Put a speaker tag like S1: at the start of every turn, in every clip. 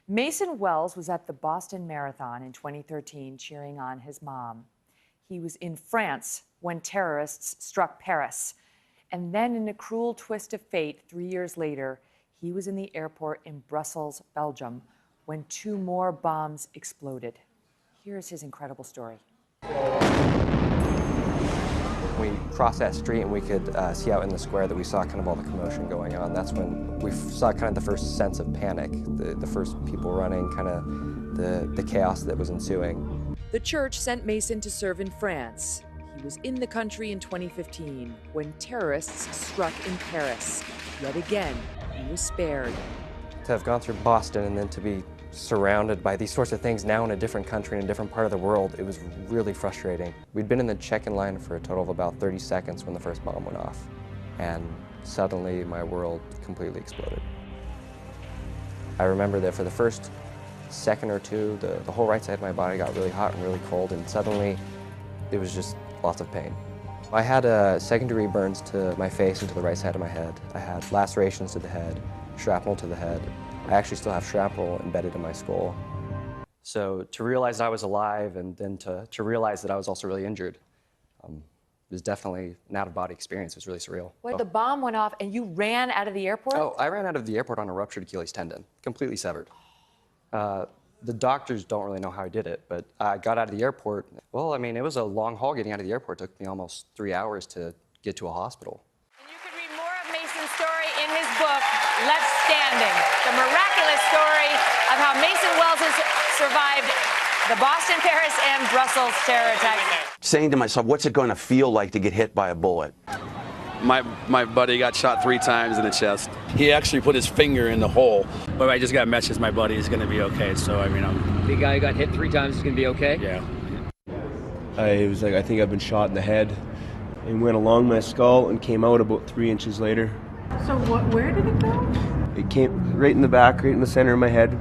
S1: Mason Wells was at the Boston Marathon in 2013 cheering on his mom. He was in France when terrorists struck Paris. And then in a cruel twist of fate, 3 years later, he was in the airport in Brussels, Belgium, when 2 more bombs exploded. Here's his incredible story.
S2: We crossed that street and we could see out in the square that we saw kind of all the commotion going on. That's when we saw kind of the first sense of panic, the first people running, kind of the chaos that was ensuing.
S1: The church sent Mason to serve in France. He was in the country in 2015 when terrorists struck in Paris. Yet again, he was spared.
S2: To have gone through Boston and then to be surrounded by these sorts of things now in a different country, in a different part of the world, it was really frustrating. We'd been in the check-in line for a total of about 30 seconds when the first bomb went off, and suddenly my world completely exploded. I remember that for the first second or two, the whole right side of my body got really hot and really cold, and suddenly it was just lots of pain. I had second-degree burns to my face and to the right side of my head. I had lacerations to the head, shrapnel to the head. I actually still have shrapnel embedded in my skull. So to realize I was alive and then to realize that I was also really injured was definitely an out-of-body experience. It was really surreal.
S1: What, the bomb went off and you ran out of the airport?
S2: Oh, I ran out of the airport on a ruptured Achilles tendon, completely severed. The doctors don't really know how I did it, but I got out of the airport. Well, I mean, it was a long haul getting out of the airport. It took me almost 3 hours to get to a hospital.
S1: And you can read more of Mason's story in his book, Left Standing, the miraculous story of how Mason Wells has survived the Boston, Paris, and Brussels terror attacks.
S3: Saying to myself, what's it going to feel like to get hit by a bullet?
S4: My buddy got shot 3 times in the chest. He actually put his finger in the hole. But I just got a message my buddy is going to be okay, so I mean,
S5: The guy who got hit 3 times is going to be okay?
S4: Yeah.
S6: I was like, I think I've been shot in the head. It went along my skull and came out about 3 inches later.
S7: So where did it go?
S6: It came right in the back, right in the center of my head,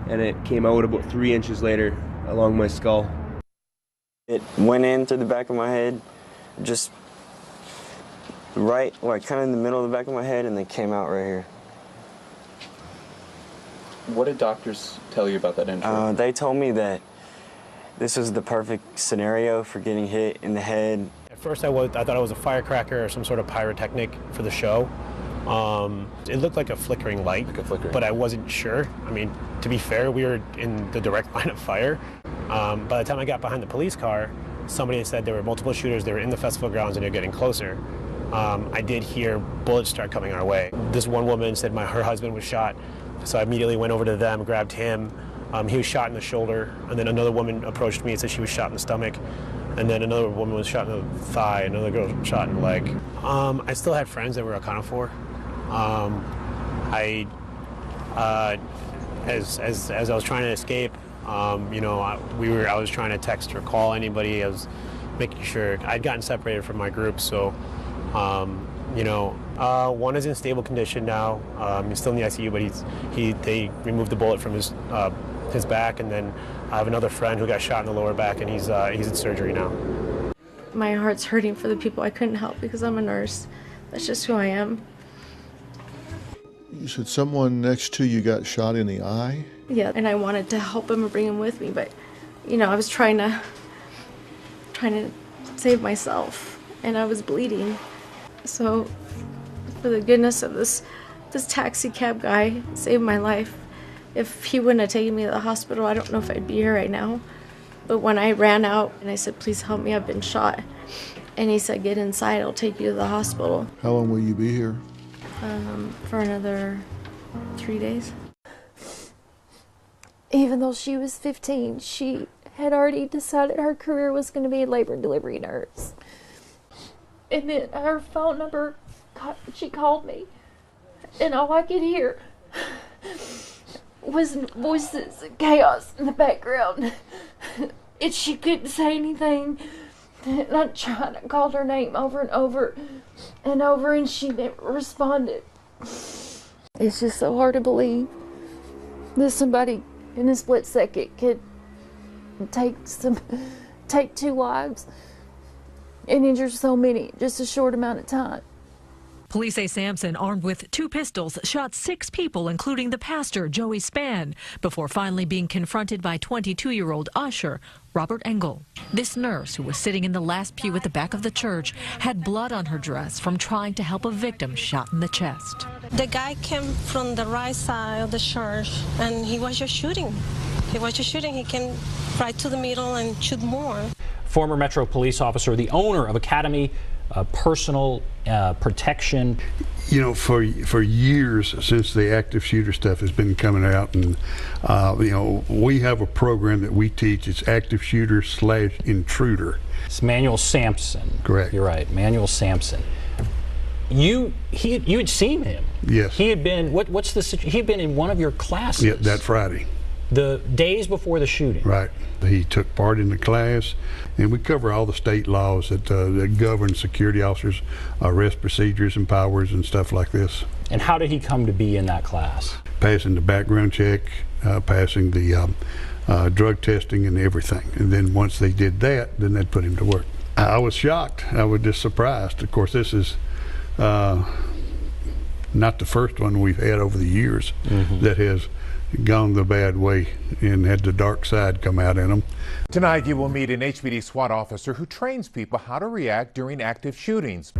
S6: and it came out about 3 inches later along my skull.
S8: It went in through the back of my head, just right, like kind of in the middle of the back of my head, and then came out right here.
S9: What did doctors tell you about that injury?
S8: They told me that this was the perfect scenario for getting hit in the head.
S10: At first I thought it was a firecracker or some sort of pyrotechnic for the show. It looked like a flickering light, but I wasn't sure. I mean, to be fair, we were in the direct line of fire. By the time I got behind the police car, somebody had said there were multiple shooters, they were in the festival grounds and they're getting closer. I did hear bullets start coming our way. This one woman said her husband was shot, so I immediately went over to them, grabbed him. He was shot in the shoulder, and then another woman approached me and said she was shot in the stomach. And then another woman was shot in the thigh, another girl was shot in the leg. I still had friends that were accounted for. As I was trying to escape, you know, I was trying to text or call anybody. I was making sure I'd gotten separated from my group, so you know, one is in stable condition now. He's still in the ICU, but they removed the bullet from his back, and then I have another friend who got shot in the lower back, and he's in surgery now.
S7: My heart's hurting for the people I couldn't help because I'm a nurse. That's just who I am.
S11: You said someone next to you got shot in the eye?
S7: Yeah, and I wanted to help him and bring him with me, but you know, I was trying to save myself, and I was bleeding. So, for the goodness of this taxi cab guy saved my life. If he wouldn't have taken me to the hospital, I don't know if I'd be here right now. But when I ran out and I said, please help me, I've been shot. And he said, get inside, I'll take you to the hospital.
S11: How long will you be here?
S7: For another 3 days.
S12: Even though she was 15, she had already decided her career was going to be a labor and delivery nurse. And then her phone number, she called me, and all I could hear was voices and chaos in the background. And she couldn't say anything. And I tried to call her name over and over and over, and she never responded. It's just so hard to believe that somebody in a split second could take 2 lives and injure so many in just a short amount of time.
S13: Police say Sampson, armed with 2 pistols, shot 6 people, including the pastor, Joey Spann, before finally being confronted by 22-year-old usher, Robert Engel. This nurse, who was sitting in the last pew at the back of the church, had blood on her dress from trying to help a victim shot in the chest.
S14: The guy came from the right side of the church, and he was just shooting. He came right to the middle and shoot more.
S15: Former Metro police officer, the owner of Academy Personal Protection.
S16: You know, for years since the active shooter stuff has been coming out, and you know, we have a program that we teach. It's active shooter / intruder.
S15: It's Manuel Sampson.
S16: Correct.
S15: You're right, Manuel Sampson. You had seen him.
S16: Yes.
S15: He had been. What's the situation? He had been in one of your classes.
S16: Yeah, that Friday.
S15: The days before the shooting.
S16: Right. He took part in the class, and we cover all the state laws that govern security officers, arrest procedures and powers and stuff like this.
S15: And how did he come to be in that class?
S16: Passing the background check, passing the drug testing and everything. And then once they did that, then they'd put him to work. I was shocked. I was just surprised. Of course, this is not the first one we've had over the years that has gone the bad way and had the dark side come out in them.
S17: Tonight you will meet an HPD SWAT officer who trains people how to react during active shootings.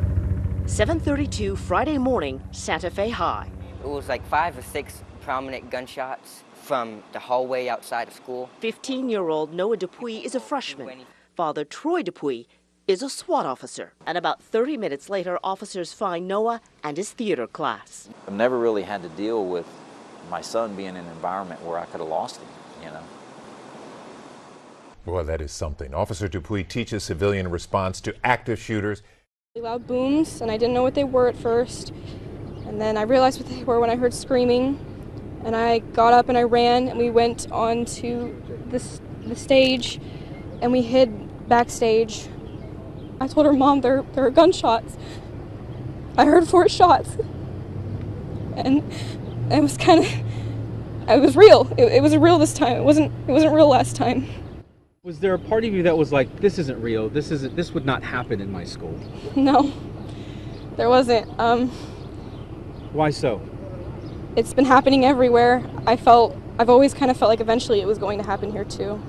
S18: 7:32 Friday morning, Santa Fe High.
S19: It was like 5 or 6 prominent gunshots from the hallway outside of school.
S18: 15-year-old Noah Dupuy is a freshman. Father Troy Dupuy is a SWAT officer. And about 30 minutes later, officers find Noah and his theater class.
S20: I've never really had to deal with my son being in an environment where I could have lost him, you know.
S17: Well, that is something. Officer Dupuy teaches civilian response to active shooters.
S21: Loud booms, and I didn't know what they were at first. And then I realized what they were when I heard screaming. And I got up and I ran, and we went on to the stage, and we hid backstage. I told her, Mom, there are gunshots. I heard 4 shots. And it was it was real. It was real this time. It wasn't real last time.
S5: Was there a part of you that was like, this isn't real, this would not happen in my school?
S21: No, there wasn't.
S5: Why so?
S21: It's been happening everywhere. I've always kind of felt like eventually it was going to happen here too.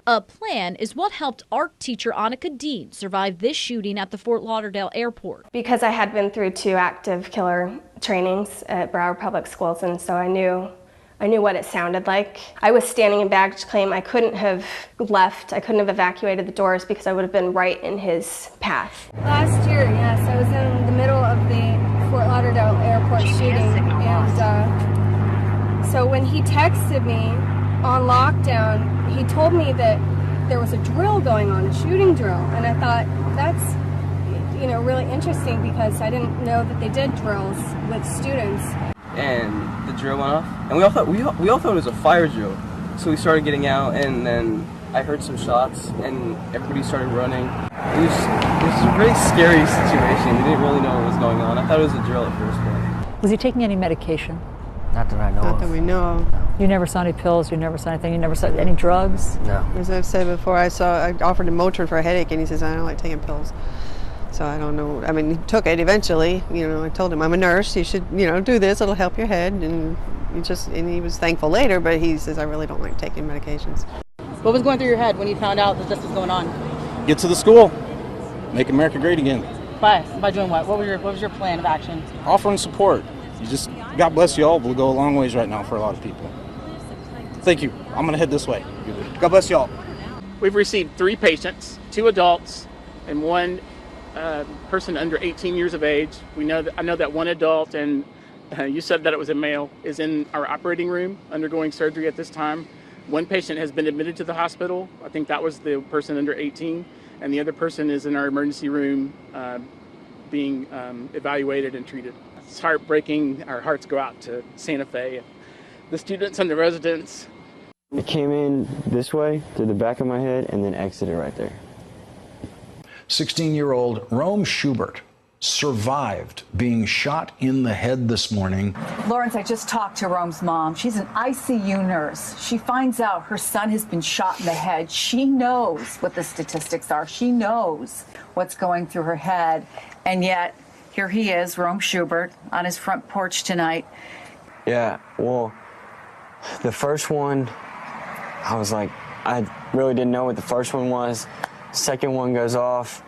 S22: A plan is what helped art teacher Annika Dean survive this shooting at the Fort Lauderdale airport.
S23: Because I had been through 2 active killer trainings at Broward Public Schools, and so I knew what it sounded like. I was standing in baggage claim. I couldn't have left. I couldn't have evacuated the doors because I would have been right in his path.
S24: Last year, yes, I was in the middle of the Fort Lauderdale airport shooting, and so when he texted me on lockdown, he told me that there was a drill going on, a shooting drill, and I thought that's, really interesting because I didn't know that they did drills with students.
S25: And the drill went off, and we all thought it was a fire drill, so we started getting out, and then I heard some shots, and everybody started running. It was a really scary situation. We didn't really know what was going on. I thought it was a drill at first, but...
S26: Was he taking any medication?
S19: Not that I know of.
S27: Not that we know of.
S26: You never saw any pills, you never saw anything, you never saw any drugs?
S19: No.
S27: As I've said before, I offered him Motrin for a headache, and he says, I don't like taking pills. So I don't know. I mean, he took it eventually. I told him, I'm a nurse, you should, do this, it'll help your head. And he was thankful later, but he says, I really don't like taking medications.
S28: What was going through your head when you found out that this was going on?
S29: Get to the school, make America great again.
S28: By doing what? What was your plan of action?
S29: Offering support. God bless you all, will go a long ways right now for a lot of people. Thank you. I'm going to head this way. God bless you all.
S30: We've received 3 patients, 2 adults, and 1 person under 18 years of age. I know that 1 adult, and you said that it was a male, is in our operating room undergoing surgery at this time. 1 patient has been admitted to the hospital. I think that was the person under 18, and the other person is in our emergency room being evaluated and treated. It's heartbreaking. Our hearts go out to Santa Fe, the students and the residents.
S8: It came in this way through the back of my head and then exited right there.
S31: 16-year-old Rome Schubert survived being shot in the head this morning.
S32: Lawrence, I just talked to Rome's mom. She's an ICU nurse. She finds out her son has been shot in the head. She knows what the statistics are. She knows what's going through her head, and yet Here he is, Rome Schubert, on his front porch tonight.
S8: Yeah, well, the first one, I was like, I really didn't know what the first one was. Second one goes off.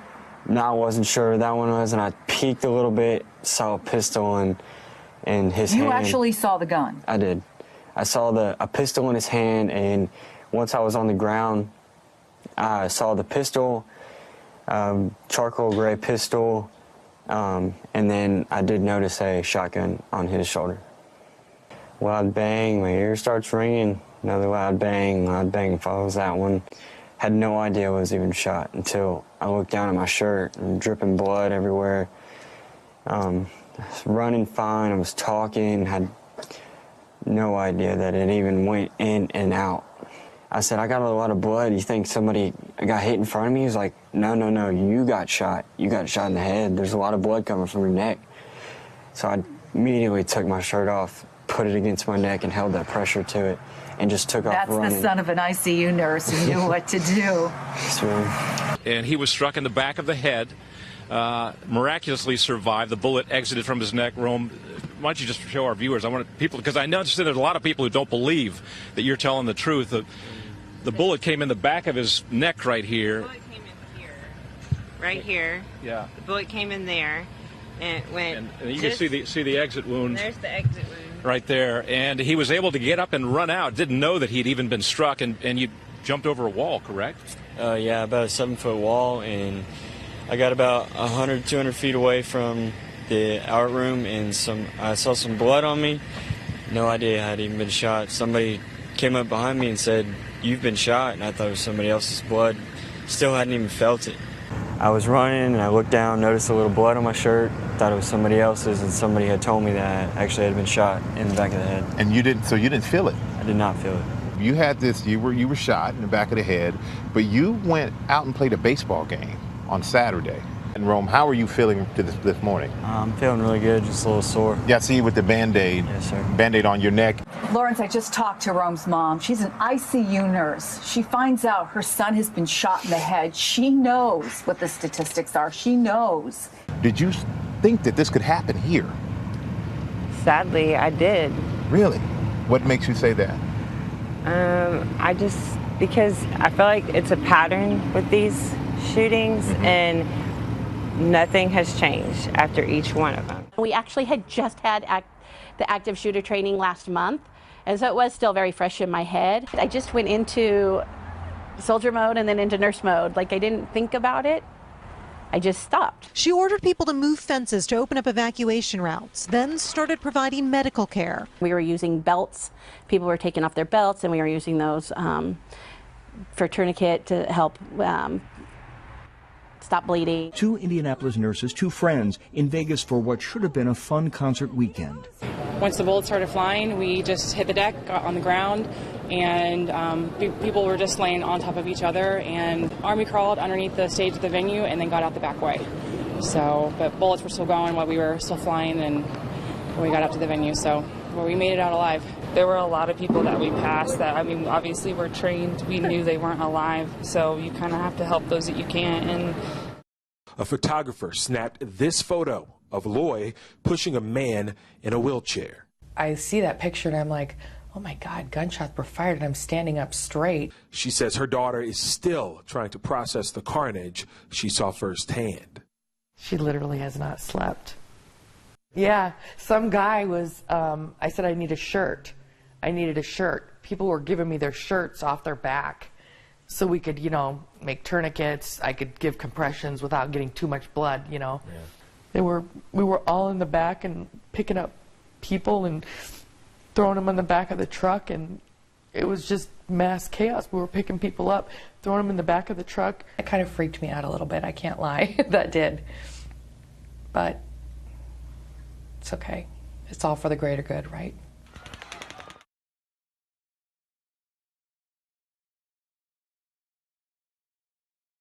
S8: Now I wasn't sure what that one was, and I peeked a little bit, saw a pistol in his hand.
S32: You actually saw the gun?
S8: I did. I saw a pistol in his hand, and once I was on the ground, I saw the pistol, charcoal gray pistol, and then I did notice a shotgun on his shoulder. Loud bang, my ear starts ringing. Another loud bang follows that one. Had no idea I was even shot until I looked down at my shirt and dripping blood everywhere. I was running fine, I was talking, had no idea that it even went in and out. I said, I got a lot of blood. You think somebody got hit in front of me? He was like, no, you got shot. You got shot in the head. There's a lot of blood coming from your neck. So I immediately took my shirt off, put it against my neck, and held that pressure to it, and just took off running.
S32: That's the son of an ICU nurse who knew what to do.
S1: And he was struck in the back of the head, miraculously survived. The bullet exited from his neck. Rome, why don't you just show our viewers? I want people, because I know there's a lot of people who don't believe that you're telling the truth. The bullet came in the back of his neck right here.
S2: The bullet came in here, right here.
S1: Yeah.
S2: The bullet came in there, and it went.
S1: And you can see the exit wound.
S2: There's the exit wound.
S1: Right there, and he was able to get up and run out. Didn't know that he'd even been struck, and you jumped over a wall, correct?
S8: Yeah, about a 7-foot wall, and I got about 100, 200 feet away from the art room, and I saw some blood on me. No idea I had even been shot. Somebody came up behind me and said, "You've been shot," and I thought it was somebody else's blood. Still hadn't even felt it. I was running, and I looked down, noticed a little blood on my shirt, thought it was somebody else's, and somebody had told me that I actually had been shot in the back of the head.
S17: And you didn't feel it?
S8: I did not feel it.
S17: You had this, you were shot in the back of the head, but you went out and played a baseball game on Saturday. And Rome, how are you feeling this morning?
S8: I'm feeling really good, just a little sore.
S17: Yeah, I see you with the Band-Aid.
S8: Yes, sir.
S17: Band-Aid on your neck.
S32: Lawrence, I just talked to Rome's mom. She's an ICU nurse. She finds out her son has been shot in the head. She knows what the statistics are. She knows.
S17: Did you think that this could happen here?
S2: Sadly, I did.
S17: Really? What makes you say that?
S2: Because I feel like it's a pattern with these shootings, and nothing has changed after each one of them.
S3: We actually had just had the active shooter training last month, and so it was still very fresh in my head. I just went into soldier mode and then into nurse mode. Like, I didn't think about it. I just stopped.
S4: She ordered people to move fences to open up evacuation routes, then started providing medical care.
S3: We were using belts. People were taking off their belts, and we were using those for tourniquet to help stop bleeding.
S6: 2 Indianapolis nurses, 2 friends, in Vegas for what should have been a fun concert weekend.
S28: Once the bullets started flying, we just hit the deck, got on the ground, and people were just laying on top of each other, and Army crawled underneath the stage of the venue and then got out the back way. So, but bullets were still going while we were still flying, and when we got up to the venue, so we made it out alive.
S7: There were a lot of people that we passed that, I mean, obviously we're trained. We knew they weren't alive, so you kind of have to help those that you can. And
S9: a photographer snapped this photo of Loy pushing a man in a wheelchair.
S10: I see that picture and I'm like, oh my God, gunshots were fired, and I'm standing up straight.
S9: She says her daughter is still trying to process the carnage she saw firsthand.
S10: She literally has not slept. Yeah, some guy was, I said I need a shirt. I needed a shirt. People were giving me their shirts off their back so we could, make tourniquets. I could give compressions without getting too much blood, Yeah. We were all in the back and picking up people and throwing them on the back of the truck, and it was just mass chaos. We were picking people up, throwing them in the back of the truck. It kind of freaked me out a little bit, I can't lie. That did. But it's okay. It's all for the greater good, right?